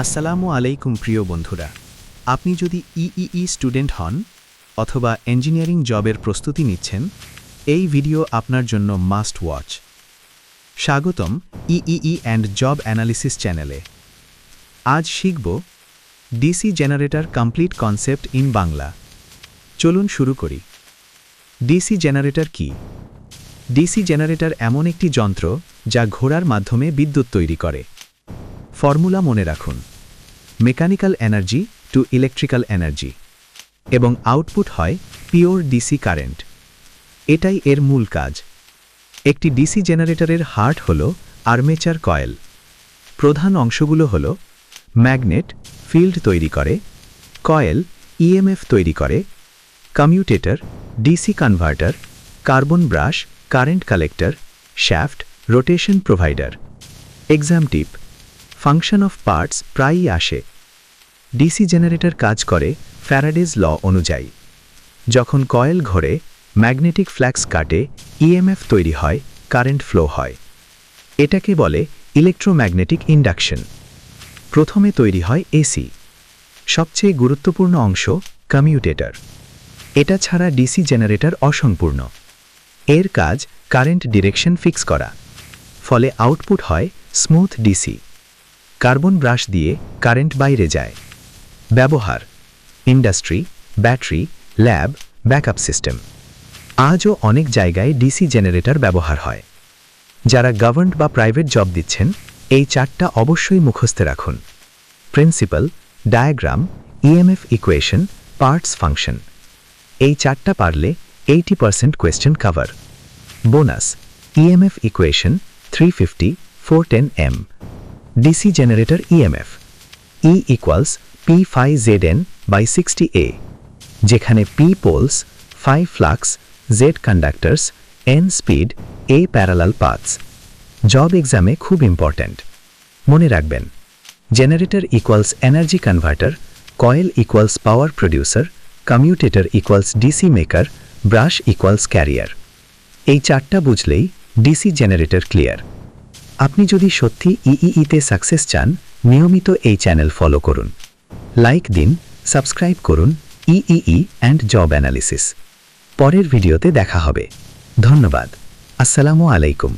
আসসালামু আলাইকুম প্রিয় বন্ধুরা, আপনি যদি ইইই স্টুডেন্ট হন অথবা ইঞ্জিনিয়ারিং জবের প্রস্তুতি নিচ্ছেন, এই ভিডিও আপনার জন্য মাস্ট ওয়াচ। স্বাগতম ইইই অ্যান্ড জব অ্যানালিসিস চ্যানেলে। আজ শিখব DC generator complete concept in Bangla. চলুন শুরু করি। ডিসি জেনারেটর কি? ডিসি জেনারেটর এমন একটি যন্ত্র যা ঘোড়ার মাধ্যমে বিদ্যুৎ তৈরি করে। ফর্মুলা মনে রাখুন: mechanical energy to electrical energy, এবং আউটপুট হয় পিওর ডিসি কারেন্ট। এটাই এর মূল কাজ। একটি ডিসি জেনারেটরের হার্ট হল আর্মেচার কয়েল। প্রধান অংশগুলো হল ম্যাগনেট, ফিল্ড তৈরি করে; কয়েল, ইএমএফ তৈরি করে; commutator, DC converter; carbon brush, current collector; shaft, rotation provider. Exam tip: function of parts প্রায়ই আসে। ডিসি জেনারেটর কাজ করে ফ্যারাডেজ ল অনুযায়ী। যখন কয়েল ঘোরে, ম্যাগনেটিক ফ্লাক্স কাটে, ইএমএফ তৈরি হয়, কারেন্ট ফ্লো হয়। এটাকে বলে ইলেকট্রোম্যাগনেটিক ইন্ডাকশন। প্রথমে তৈরি হয় এসি। সবচেয়ে গুরুত্বপূর্ণ অংশ কমিউটেটর। এটা ছাড়া ডিসি জেনারেটর অসম্পূর্ণ। এর কাজ কারেন্ট ডিরেকশন ফিক্স করা। ফলে আউটপুট হয় স্মুথ ডিসি। কার্বন ব্রাশ দিয়ে কারেন্ট বাইরে যায়। ব্যবহার: industry, battery, lab, backup system. আজও অনেক জায়গায় ডিসি জেনারেটর ব্যবহার হয়। যারা গভর্নমেন্ট বা প্রাইভেট জব দিচ্ছেন, এই চারটা অবশ্যই মুখস্থ রাখুন: principal, diagram, EMF equation, parts function. এই চারটা পারলে 80% question cover. Bonus: EMF equation 350 410 M। DC generator EMF E equals P phi Zn by 60A, যেখানে P poles, phi flux, Z conductors, N speed, A parallel paths। Job এক্সামে খুব important. মনে রাখবেন: generator equals energy converter, coil equals power producer, commutator equals DC maker, brush equals carrier. এই চারটা বুঝলেই DC generator clear. আপনি যদি সত্যি ইইইতে সাকসেস চান, নিয়মিত এই চ্যানেল ফলো করুন, লাইক দিন, সাবস্ক্রাইব করুন। EEE and job analysis. পরের ভিডিওতে দেখা হবে। ধন্যবাদ। আসসালামু আলাইকুম।